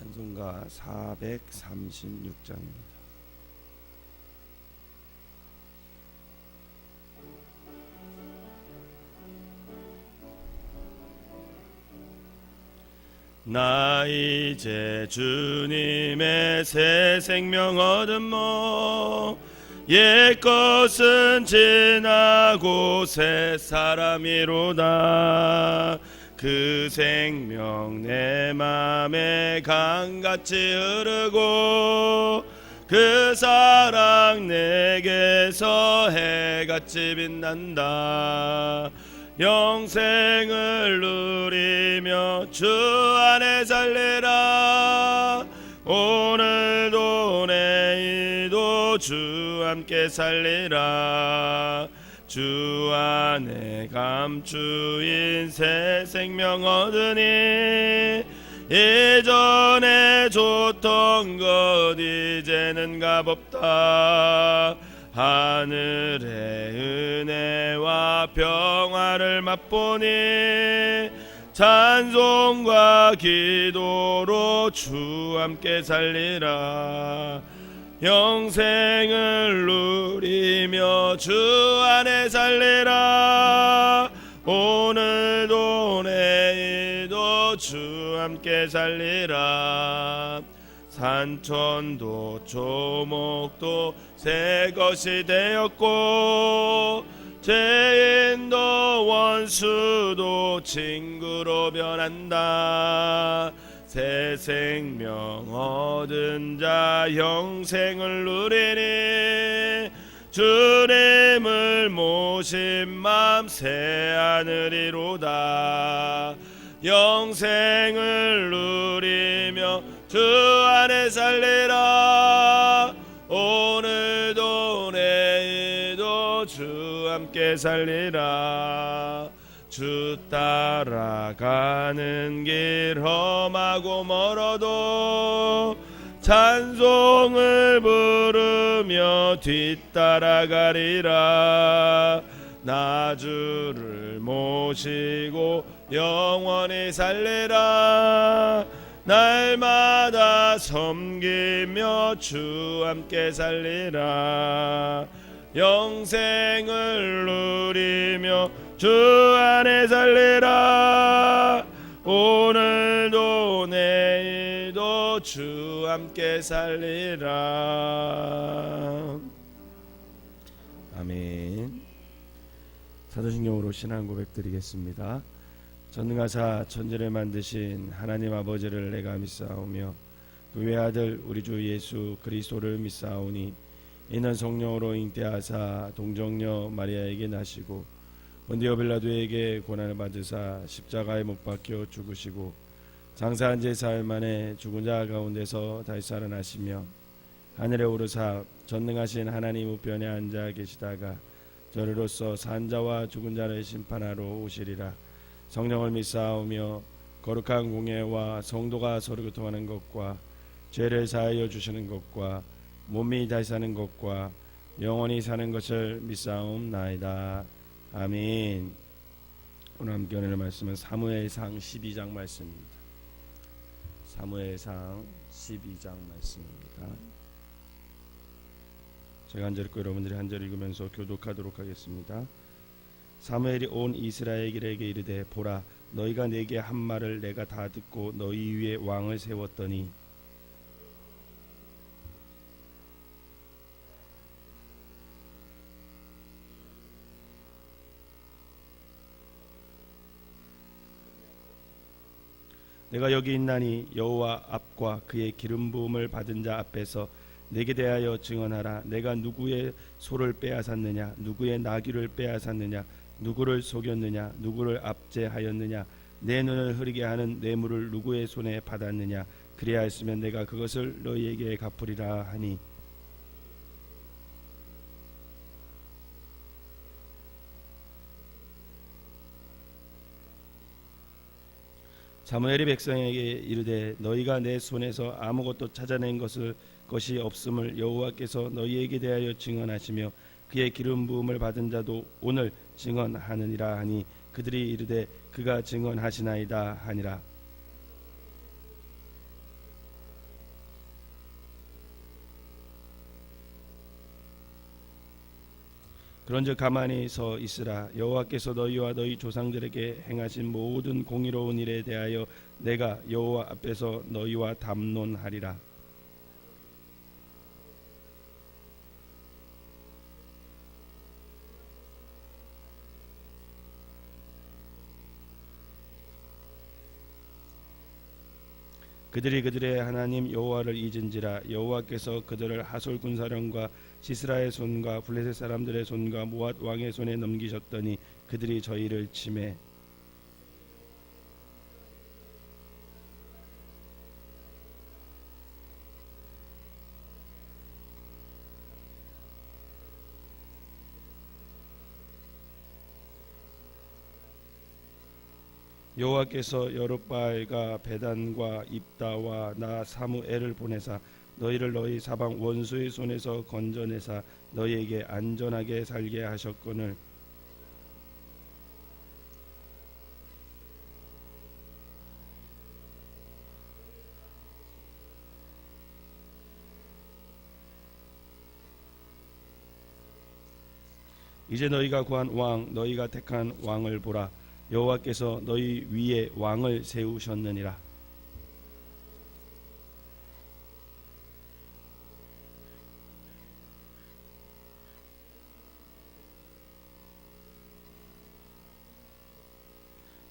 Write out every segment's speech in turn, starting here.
찬송가 436장입니다. 나 이제 주님의 새 생명 얻음모 옛것은 지나고 새 사람이로다. 그 생명 내 맘에 강같이 흐르고 그 사랑 내게서 해같이 빛난다. 영생을 누리며 주 안에 살리라. 오늘도 내일도 주 함께 살리라. 주 안에 감추인 새 생명 얻으니 예전에 줬던 것 이제는 값없다. 하늘의 은혜와 평화를 맛보니 찬송과 기도로 주 함께 살리라. 영생을 누리며 주 안에 살리라. 오늘도 내일도 주 함께 살리라. 산천도 조목도 새 것이 되었고 죄인도 원수도 친구로 변한다. 새 생명 얻은 자 영생을 누리니 주님을 모신 맘 새 하늘이로다. 영생을 누리며 주 안에 살리라. 오늘도 내일도 주 함께 살리라. 주 따라가는 길 험하고 멀어도 찬송을 부르며 뒤따라가리라. 나 주를 모시고 영원히 살리라. 날마다 섬기며 주 함께 살리라. 영생을 누리며 주 안에 살리라. 오늘도 내일도 주 함께 살리라. 아멘. 사도신경으로 신앙 고백 드리겠습니다. 전능하사 천지를 만드신 하나님 아버지를 내가 믿사오며 그 외아들 우리 주 예수 그리스도를 믿사오니 이는 성령으로 잉태하사 동정녀 마리아에게 나시고 본디오 빌라도에게 고난을 받으사 십자가에 못 박혀 죽으시고 장사한 지 사흘 만에 죽은 자 가운데서 다시 살아나시며 하늘에 오르사 전능하신 하나님 우편에 앉아 계시다가 저리로서 산 자와 죽은 자를 심판하러 오시리라. 성령을 믿사오며 거룩한 공예와 성도가 서로 교통하는 것과 죄를 사하여 주시는 것과 몸이 다시 사는 것과 영원히 사는 것을 믿사옵나이다. 아멘. 오늘 함께 은혜의 말씀은 사무엘상 12장 말씀입니다. 사무엘상 12장 말씀입니다. 제가 한 절 읽고 여러분들이 한 절 읽으면서 교독하도록 하겠습니다. 사무엘이 온 이스라엘에게 이르되 보라 너희가 내게 한 말을 내가 다 듣고 너희 위에 왕을 세웠더니 내가 여기 있나니 여호와 앞과 그의 기름 부음을 받은 자 앞에서 내게 대하여 증언하라. 내가 누구의 소를 빼앗았느냐, 누구의 나귀를 빼앗았느냐, 누구를 속였느냐, 누구를 압제하였느냐, 내 눈을 흐리게 하는 뇌물을 누구의 손에 받았느냐. 그리하였으면 내가 그것을 너희에게 갚으리라 하니 사무엘이 백성에게 이르되 너희가 내 손에서 아무것도 찾아낸 것이 없음을 여호와께서 너희에게 대하여 증언하시며 그의 기름 부음을 받은 자도 오늘 증언하느니라 하니 그들이 이르되 그가 증언하시나이다 하니라. 그런즉 가만히 서 있으라. 여호와께서 너희와 너희 조상들에게 행하신 모든 공의로운 일에 대하여 내가 여호와 앞에서 너희와 담론하리라. 그들이 그들의 하나님 여호와를 잊은지라. 여호와께서 그들을 하솔 군사령과 시스라의 손과 블레셋 사람들의 손과 모압 왕의 손에 넘기셨더니 그들이 저희를 치매 여호와께서 여룻바알과 베단과 입다와 나 사무엘을 보내사 너희를 너희 사방 원수의 손에서 건져내사 너희에게 안전하게 살게 하셨거늘 이제 너희가 구한 왕 너희가 택한 왕을 보라. 여호와께서 너희 위에 왕을 세우셨느니라.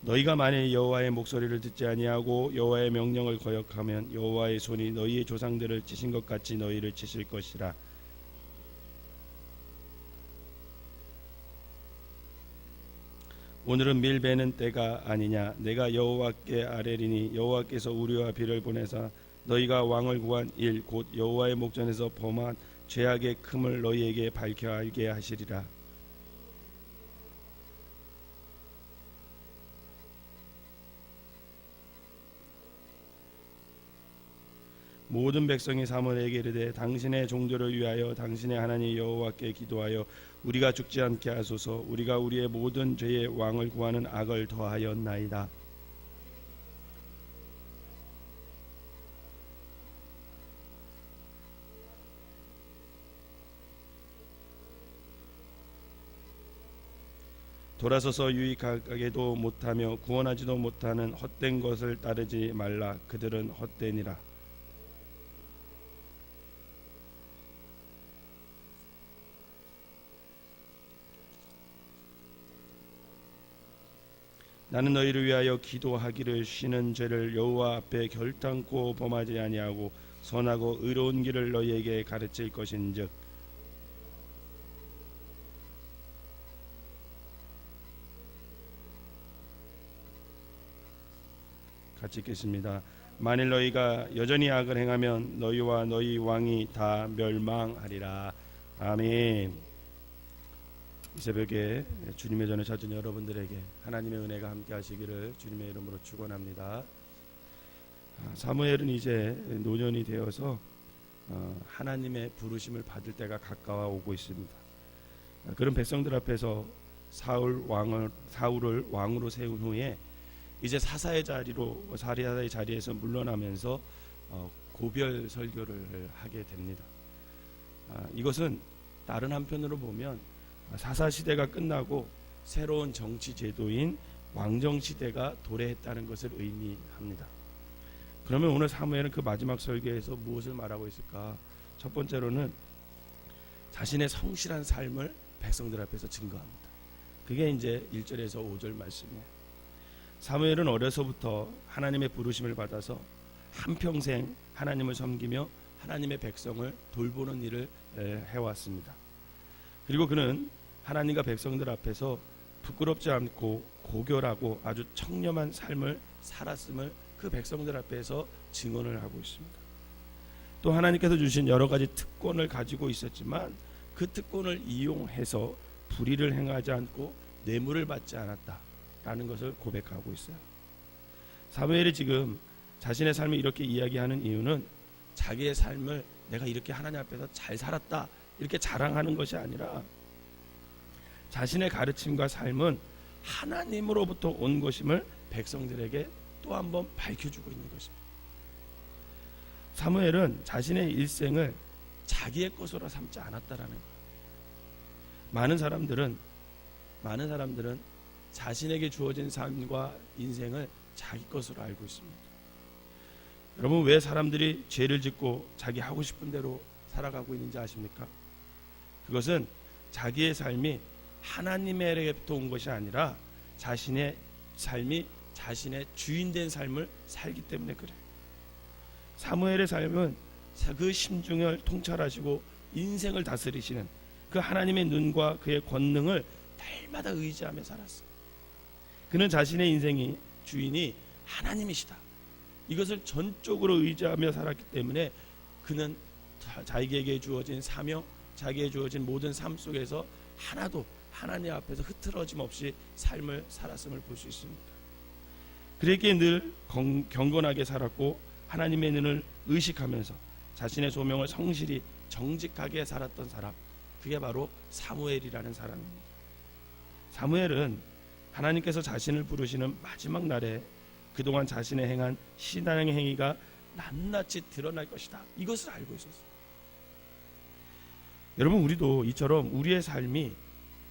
너희가 만일 여호와의 목소리를 듣지 아니하고 여호와의 명령을 거역하면 여호와의 손이 너희의 조상들을 치신 것 같이 너희를 치실 것이라. 오늘은 밀 베는 때가 아니냐. 내가 여호와께 아뢰리니 여호와께서 우리와 비를 보내사 너희가 왕을 구한 일 곧 여호와의 목전에서 범한 죄악의 큼을 너희에게 밝혀 알게 하시리라. 모든 백성이 사무엘에게 이르되 당신의 종들을 위하여 당신의 하나님 여호와께 기도하여 우리가 죽지 않게 하소서. 우리가 우리의 모든 죄의 왕을 구하는 악을 더하였나이다. 돌아서서 유익하게도 못하며 구원하지도 못하는 헛된 것을 따르지 말라. 그들은 헛되니라. 나는 너희를 위하여 기도하기를 쉬는 죄를 여호와 앞에 결단코 범하지 아니하고 선하고 의로운 길을 너희에게 가르칠 것인즉 같이 읽겠습니다. 만일 너희가 여전히 악을 행하면 너희와 너희 왕이 다 멸망하리라. 아멘. 이 새벽에 주님의 전을 찾은 여러분들에게 하나님의 은혜가 함께 하시기를 주님의 이름으로 축원합니다. 사무엘은 이제 노년이 되어서 하나님의 부르심을 받을 때가 가까워 오고 있습니다. 그런 백성들 앞에서 사울을 왕으로 세운 후에 이제 사사의 자리에서 물러나면서 고별 설교를 하게 됩니다. 이것은 다른 한편으로 보면 사사 시대가 끝나고 새로운 정치 제도인 왕정 시대가 도래했다는 것을 의미합니다. 그러면 오늘 사무엘은 그 마지막 설교에서 무엇을 말하고 있을까? 첫 번째로는 자신의 성실한 삶을 백성들 앞에서 증거합니다. 그게 이제 1절에서 5절 말씀이에요. 사무엘은 어려서부터 하나님의 부르심을 받아서 한평생 하나님을 섬기며 하나님의 백성을 돌보는 일을 해왔습니다. 그리고 그는 하나님과 백성들 앞에서 부끄럽지 않고 고결하고 아주 청렴한 삶을 살았음을 그 백성들 앞에서 증언을 하고 있습니다. 또 하나님께서 주신 여러 가지 특권을 가지고 있었지만 그 특권을 이용해서 불의를 행하지 않고 뇌물을 받지 않았다라는 것을 고백하고 있어요. 사무엘이 지금 자신의 삶을 이렇게 이야기하는 이유는 자기의 삶을 내가 이렇게 하나님 앞에서 잘 살았다 이렇게 자랑하는 것이 아니라 자신의 가르침과 삶은 하나님으로부터 온 것임을 백성들에게 또 한 번 밝혀주고 있는 것입니다. 사무엘은 자신의 일생을 자기의 것으로 삼지 않았다라는 거예요. 많은 사람들은 자신에게 주어진 삶과 인생을 자기 것으로 알고 있습니다. 여러분, 왜 사람들이 죄를 짓고 자기 하고 싶은 대로 살아가고 있는지 아십니까? 그것은 자기의 삶이 하나님에게부터 온 것이 아니라 자신의 삶이 자신의 주인된 삶을 살기 때문에 그래요. 사무엘의 삶은 그 심중을 통찰하시고 인생을 다스리시는 그 하나님의 눈과 그의 권능을 날마다 의지하며 살았어요. 그는 자신의 인생이 주인이 하나님이시다, 이것을 전적으로 의지하며 살았기 때문에 그는 자기에게 주어진 사명, 자기에게 주어진 모든 삶 속에서 하나도 하나님 앞에서 흐트러짐 없이 삶을 살았음을 볼 수 있습니다. 그에게 늘 경건하게 살았고 하나님의 눈을 의식하면서 자신의 소명을 성실히 정직하게 살았던 사람, 그게 바로 사무엘이라는 사람입니다. 사무엘은 하나님께서 자신을 부르시는 마지막 날에 그동안 자신의 행한 신앙의 행위가 낱낱이 드러날 것이다, 이것을 알고 있었어요. 여러분, 우리도 이처럼 우리의 삶이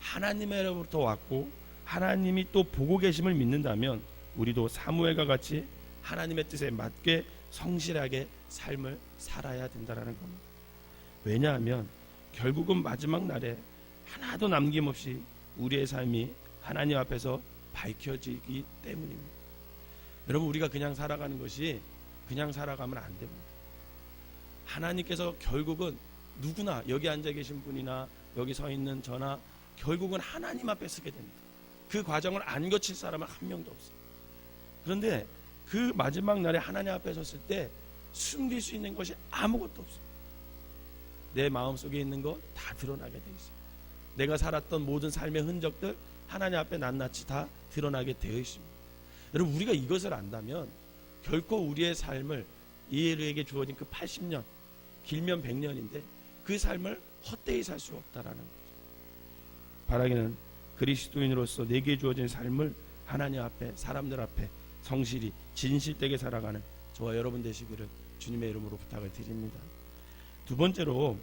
하나님으로부터 왔고 하나님이 또 보고 계심을 믿는다면 우리도 사무엘과 같이 하나님의 뜻에 맞게 성실하게 삶을 살아야 된다는 겁니다. 왜냐하면 결국은 마지막 날에 하나도 남김없이 우리의 삶이 하나님 앞에서 밝혀지기 때문입니다. 여러분, 우리가 그냥 살아가는 것이 그냥 살아가면 안 됩니다. 하나님께서 결국은 누구나, 여기 앉아 계신 분이나 여기 서 있는 저나 결국은 하나님 앞에 서게 됩니다. 그 과정을 안 거칠 사람은 한 명도 없어요. 그런데 그 마지막 날에 하나님 앞에 섰을 때 숨길 수 있는 것이 아무것도 없어요. 내 마음속에 있는 거 다 드러나게 돼 있어요. 내가 살았던 모든 삶의 흔적들 하나님 앞에 낱낱이 다 드러나게 되어 있습니다. 여러분, 우리가 이것을 안다면 결코 우리의 삶을, 이에게 주어진 그 80년, 길면 100년인데 그 삶을 헛되이 살 수 없다라는 거죠. 바라기는 그리스도인으로서 내게 주어진 삶을 하나님 앞에, 사람들 앞에 성실히 진실되게 살아가는 저와 여러분 되시기를 주님의 이름으로 부탁을 드립니다. 두 번째로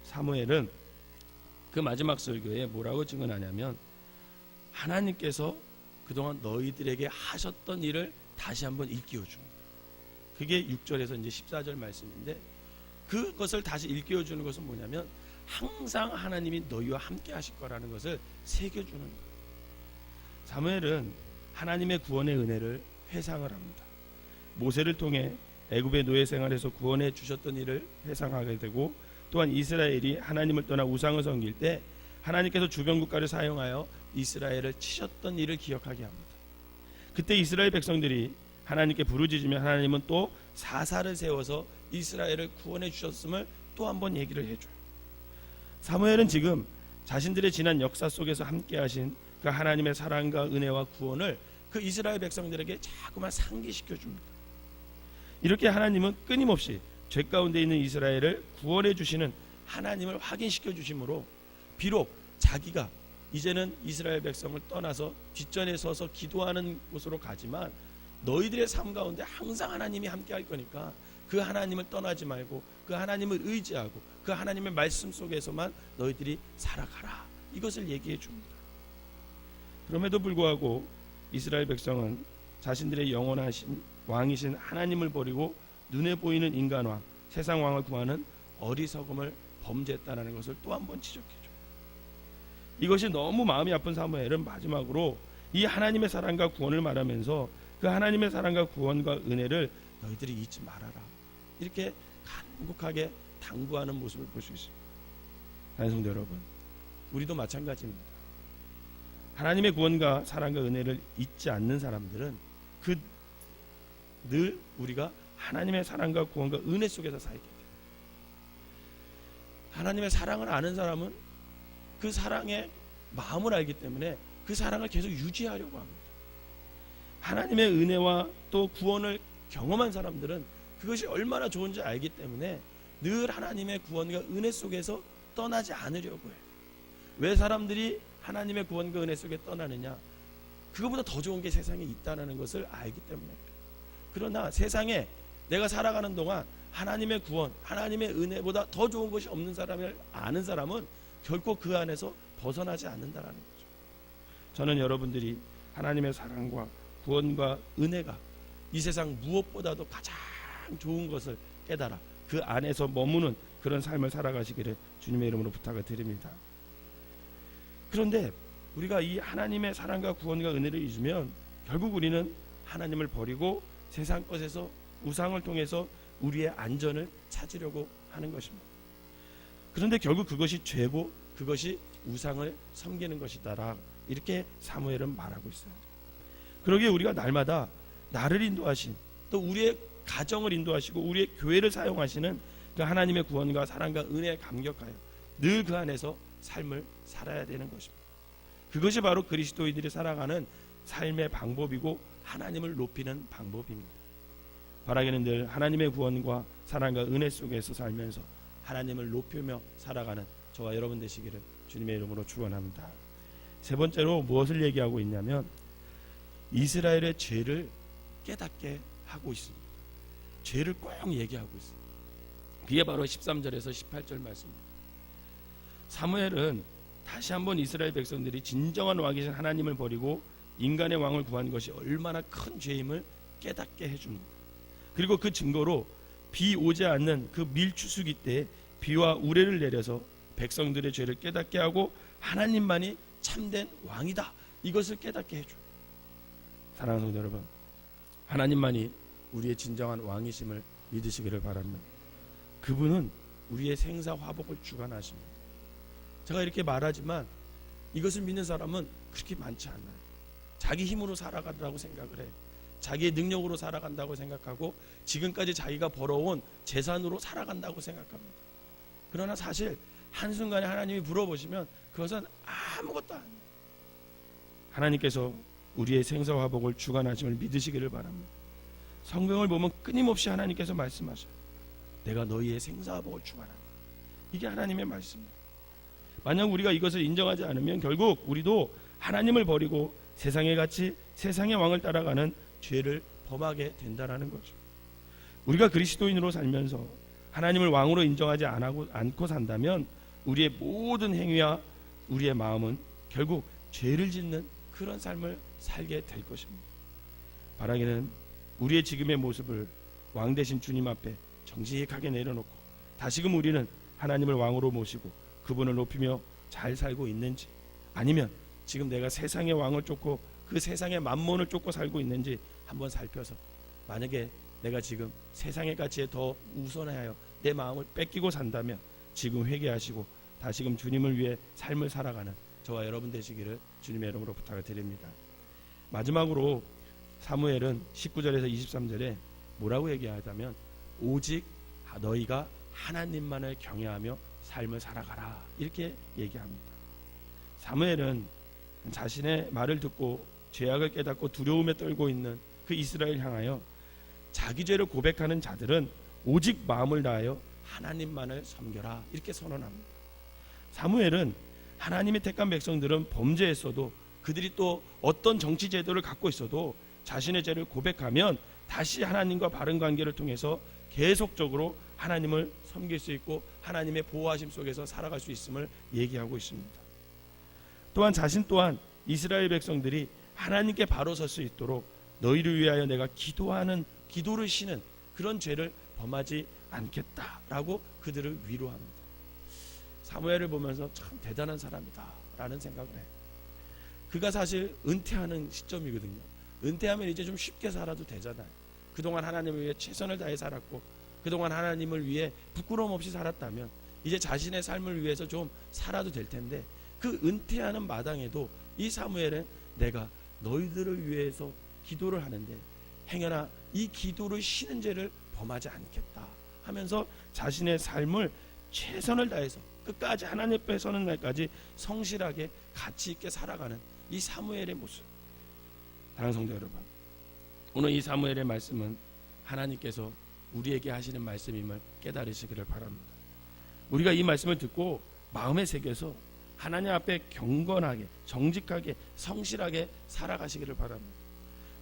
사무엘은 그 마지막 설교에 뭐라고 증언하냐면 하나님께서 그동안 너희들에게 하셨던 일을 다시 한번 일깨워 줍니다. 그게 6절에서 이제 14절 말씀인데, 그것을 다시 일깨워 주는 것은 뭐냐면 항상 하나님이 너희와 함께 하실 거라는 것을 새겨주는 거예요. 사무엘은 하나님의 구원의 은혜를 회상을 합니다. 모세를 통해 애굽의 노예 생활에서 구원해 주셨던 일을 회상하게 되고, 또한 이스라엘이 하나님을 떠나 우상을 섬길 때 하나님께서 주변 국가를 사용하여 이스라엘을 치셨던 일을 기억하게 합니다. 그때 이스라엘 백성들이 하나님께 부르짖으며 하나님은 또 사사를 세워서 이스라엘을 구원해 주셨음을 또 한번 얘기를 해줘요. 사무엘은 지금 자신들의 지난 역사 속에서 함께 하신 그 하나님의 사랑과 은혜와 구원을 그 이스라엘 백성들에게 자꾸만 상기시켜 줍니다. 이렇게 하나님은 끊임없이 죄 가운데 있는 이스라엘을 구원해 주시는 하나님을 확인시켜 주심으로 비록 자기가 이제는 이스라엘 백성을 떠나서 뒷전에 서서 기도하는 곳으로 가지만 너희들의 삶 가운데 항상 하나님이 함께 할 거니까 그 하나님을 떠나지 말고 그 하나님을 의지하고 그 하나님의 말씀 속에서만 너희들이 살아가라, 이것을 얘기해 줍니다. 그럼에도 불구하고 이스라엘 백성은 자신들의 영원하신 왕이신 하나님을 버리고 눈에 보이는 인간왕, 세상 왕을 구하는 어리석음을 범죄했다는 것을 또 한 번 지적해줘요. 이것이 너무 마음이 아픈 사무엘은 마지막으로 이 하나님의 사랑과 구원을 말하면서 그 하나님의 사랑과 구원과 은혜를 너희들이 잊지 말아라, 이렇게 간곡하게 당부하는 모습을 볼 수 있습니다. 성도 여러분, 우리도 마찬가지입니다. 하나님의 구원과 사랑과 은혜를 잊지 않는 사람들은 늘 우리가 하나님의 사랑과 구원과 은혜 속에서 살게 돼요. 하나님의 사랑을 아는 사람은 그 사랑의 마음을 알기 때문에 그 사랑을 계속 유지하려고 합니다. 하나님의 은혜와 또 구원을 경험한 사람들은 그것이 얼마나 좋은지 알기 때문에 늘 하나님의 구원과 은혜 속에서 떠나지 않으려고 해요. 왜 사람들이 하나님의 구원과 은혜 속에 떠나느냐? 그거보다 더 좋은 게 세상에 있다는 것을 알기 때문에. 그러나 세상에 내가 살아가는 동안 하나님의 구원, 하나님의 은혜보다 더 좋은 것이 없는 사람을 아는 사람은 결코 그 안에서 벗어나지 않는다라는 거죠. 저는 여러분들이 하나님의 사랑과 구원과 은혜가 이 세상 무엇보다도 가장 좋은 것을 깨달아 그 안에서 머무는 그런 삶을 살아가시기를 주님의 이름으로 부탁을 드립니다. 그런데 우리가 이 하나님의 사랑과 구원과 은혜를 잊으면 결국 우리는 하나님을 버리고 세상 것에서 우상을 통해서 우리의 안전을 찾으려고 하는 것입니다. 그런데 결국 그것이 죄고 그것이 우상을 섬기는 것이다라 이렇게 사무엘은 말하고 있어요. 그러기에 우리가 날마다 나를 인도하신 또 우리의 가정을 인도하시고 우리의 교회를 사용하시는 그 하나님의 구원과 사랑과 은혜에 감격하여 늘 그 안에서 삶을 살아야 되는 것입니다. 그것이 바로 그리스도인들이 살아가는 삶의 방법이고 하나님을 높이는 방법입니다. 바라기는 늘 하나님의 구원과 사랑과 은혜 속에서 살면서 하나님을 높이며 살아가는 저와 여러분 되시기를 주님의 이름으로 축원합니다. 세 번째로 무엇을 얘기하고 있냐면 이스라엘의 죄를 깨닫게 하고 있습니다. 죄를 꼭 얘기하고 있습니다. 그게 바로 13절에서 18절 말씀입니다. 사무엘은 다시 한번 이스라엘 백성들이 진정한 왕이신 하나님을 버리고 인간의 왕을 구한 것이 얼마나 큰 죄임을 깨닫게 해줍니다. 그리고 그 증거로 비 오지 않는 그 밀추수기 때 비와 우레를 내려서 백성들의 죄를 깨닫게 하고 하나님만이 참된 왕이다 이것을 깨닫게 해줘요. 사랑하는 성도 여러분, 하나님만이 우리의 진정한 왕이심을 믿으시기를 바랍니다. 그분은 우리의 생사 화복을 주관하십니다. 제가 이렇게 말하지만 이것을 믿는 사람은 그렇게 많지 않아요. 자기 힘으로 살아간다고 생각을 해요. 자기의 능력으로 살아간다고 생각하고 지금까지 자기가 벌어온 재산으로 살아간다고 생각합니다. 그러나 사실 한순간에 하나님이 물어보시면 그것은 아무것도 아니에요. 하나님께서 우리의 생사 화복을 주관하심을 믿으시기를 바랍니다. 성경을 보면 끊임없이 하나님께서 말씀하셔요. 내가 너희의 생사 화복을 주관한다. 이게 하나님의 말씀입니다. 만약 우리가 이것을 인정하지 않으면 결국 우리도 하나님을 버리고 세상에 같이 세상의 왕을 따라가는 죄를 범하게 된다라는 거죠. 우리가 그리스도인으로 살면서 하나님을 왕으로 인정하지 않고 산다면 우리의 모든 행위와 우리의 마음은 결국 죄를 짓는 그런 삶을 살게 될 것입니다. 바라기는 우리의 지금의 모습을 왕 되신 주님 앞에 정직하게 내려놓고 다시금 우리는 하나님을 왕으로 모시고 그분을 높이며 잘 살고 있는지, 아니면 지금 내가 세상의 왕을 쫓고 그 세상의 만몬을 쫓고 살고 있는지 한번 살펴서, 만약에 내가 지금 세상의 가치에 더 우선하여 내 마음을 뺏기고 산다면 지금 회개하시고 다시금 주님을 위해 삶을 살아가는 저와 여러분 되시기를 주님의 이름으로 부탁을 드립니다. 마지막으로 사무엘은 19절에서 23절에 뭐라고 얘기하자면 오직 너희가 하나님만을 경외하며 삶을 살아가라 이렇게 얘기합니다. 사무엘은 자신의 말을 듣고 죄악을 깨닫고 두려움에 떨고 있는 그 이스라엘 향하여 자기 죄를 고백하는 자들은 오직 마음을 다하여 하나님만을 섬겨라 이렇게 선언합니다. 사무엘은 하나님이 택한 백성들은 범죄했어도 그들이 또 어떤 정치 제도를 갖고 있어도 자신의 죄를 고백하면 다시 하나님과 바른 관계를 통해서 계속적으로 하나님을 섬길 수 있고 하나님의 보호하심 속에서 살아갈 수 있음을 얘기하고 있습니다. 또한 자신 또한 이스라엘 백성들이 하나님께 바로 설 수 있도록 너희를 위하여 내가 기도하는 기도를 쉬는 그런 죄를 범하지 않겠다라고 그들을 위로합니다. 사무엘을 보면서 참 대단한 사람이다 라는 생각을 해요. 그가 사실 은퇴하는 시점이거든요. 은퇴하면 이제 좀 쉽게 살아도 되잖아요. 그동안 하나님을 위해 최선을 다해 살았고 그동안 하나님을 위해 부끄러움 없이 살았다면 이제 자신의 삶을 위해서 좀 살아도 될 텐데, 그 은퇴하는 마당에도 이 사무엘은 내가 너희들을 위해서 기도를 하는데 행여나 이 기도를 쉬는 죄를 범하지 않겠다 하면서 자신의 삶을 최선을 다해서 끝까지 하나님 앞에 서는 날까지 성실하게 가치 있게 살아가는 이 사무엘의 모습. 사랑하는 성도 여러분, 오늘 이 사무엘의 말씀은 하나님께서 우리에게 하시는 말씀임을 깨달으시기를 바랍니다. 우리가 이 말씀을 듣고 마음에 새겨서 하나님 앞에 경건하게 정직하게 성실하게 살아가시기를 바랍니다.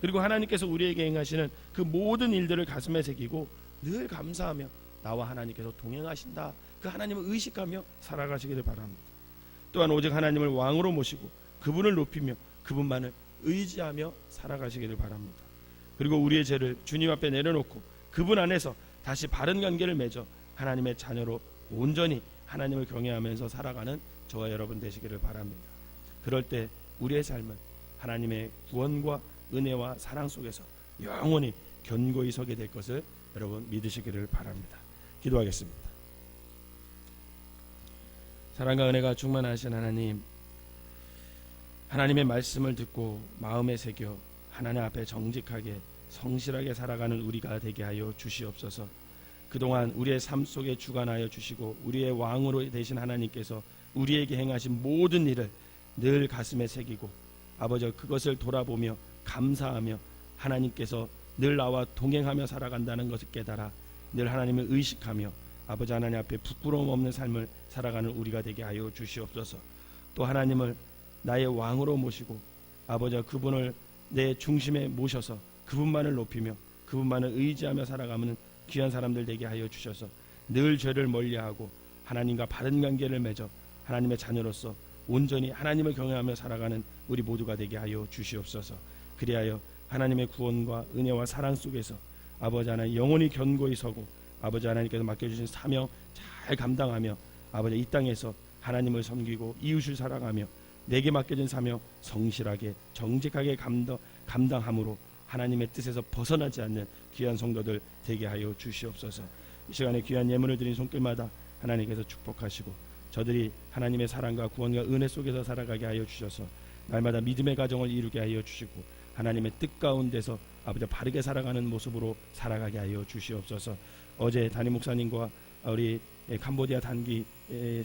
그리고 하나님께서 우리에게 행하시는 그 모든 일들을 가슴에 새기고 늘 감사하며 나와 하나님께서 동행하신다 그 하나님을 의식하며 살아가시기를 바랍니다. 또한 오직 하나님을 왕으로 모시고 그분을 높이며 그분만을 의지하며 살아가시기를 바랍니다. 그리고 우리의 죄를 주님 앞에 내려놓고 그분 안에서 다시 바른 관계를 맺어 하나님의 자녀로 온전히 하나님을 경외하면서 살아가는 저와 여러분 되시기를 바랍니다. 그럴 때 우리의 삶은 하나님의 구원과 은혜와 사랑 속에서 영원히 견고히 서게 될 것을 여러분 믿으시기를 바랍니다. 기도하겠습니다. 사랑과 은혜가 충만하신 하나님, 하나님의 말씀을 듣고 마음에 새겨 하나님 앞에 정직하게 성실하게 살아가는 우리가 되게 하여 주시옵소서. 그동안 우리의 삶 속에 주관하여 주시고 우리의 왕으로 되신 하나님께서 우리에게 행하신 모든 일을 늘 가슴에 새기고 아버지 그것을 돌아보며 감사하며 하나님께서 늘 나와 동행하며 살아간다는 것을 깨달아 늘 하나님을 의식하며 아버지 하나님 앞에 부끄러움 없는 삶을 살아가는 우리가 되게 하여 주시옵소서. 또 하나님을 나의 왕으로 모시고 아버지 그분을 내 중심에 모셔서 그분만을 높이며 그분만을 의지하며 살아가는 귀한 사람들 되게 하여 주셔서 늘 죄를 멀리하고 하나님과 바른 관계를 맺어 하나님의 자녀로서 온전히 하나님을 경외하며 살아가는 우리 모두가 되게 하여 주시옵소서. 그리하여 하나님의 구원과 은혜와 사랑 속에서 아버지 하나님 영원히 견고히 서고 아버지 하나님께서 맡겨주신 사명 잘 감당하며 아버지 이 땅에서 하나님을 섬기고 이웃을 사랑하며 내게 맡겨진 사명 성실하게 정직하게 감당함으로 하나님의 뜻에서 벗어나지 않는 귀한 성도들 되게 하여 주시옵소서. 이 시간에 귀한 예물을 드린 손길마다 하나님께서 축복하시고 저들이 하나님의 사랑과 구원과 은혜 속에서 살아가게 하여 주셔서 날마다 믿음의 가정을 이루게 하여 주시고 하나님의 뜻 가운데서 아버지 바르게 살아가는 모습으로 살아가게 하여 주시옵소서. 어제 담임 목사님과 우리 캄보디아 단기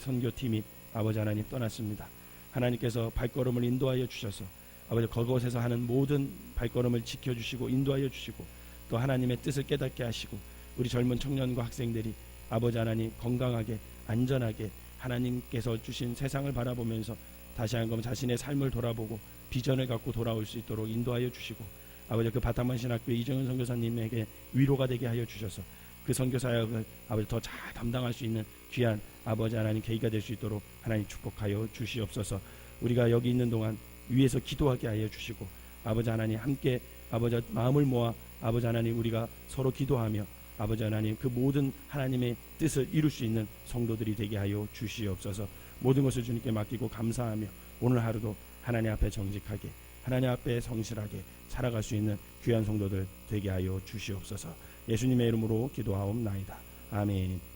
선교팀이 아버지 하나님 떠났습니다. 하나님께서 발걸음을 인도하여 주셔서 아버지 그곳에서 하는 모든 발걸음을 지켜주시고 인도하여 주시고 또 하나님의 뜻을 깨닫게 하시고 우리 젊은 청년과 학생들이 아버지 하나님 건강하게 안전하게 하나님께서 주신 세상을 바라보면서 다시 한번 자신의 삶을 돌아보고 비전을 갖고 돌아올 수 있도록 인도하여 주시고 아버지 그 바탕만 신학교의 이정현 선교사님에게 위로가 되게 하여 주셔서 그 선교 사역을 아버지 더 잘 감당할 수 있는 귀한 아버지 하나님 계기가 될 수 있도록 하나님 축복하여 주시옵소서. 우리가 여기 있는 동안 위에서 기도하게 하여 주시고 아버지 하나님 함께 아버지 마음을 모아 아버지 하나님 우리가 서로 기도하며 아버지 하나님 그 모든 하나님의 뜻을 이룰 수 있는 성도들이 되게 하여 주시옵소서. 모든 것을 주님께 맡기고 감사하며 오늘 하루도 하나님 앞에 정직하게 하나님 앞에 성실하게 살아갈 수 있는 귀한 성도들 되게 하여 주시옵소서. 예수님의 이름으로 기도하옵나이다. 아멘.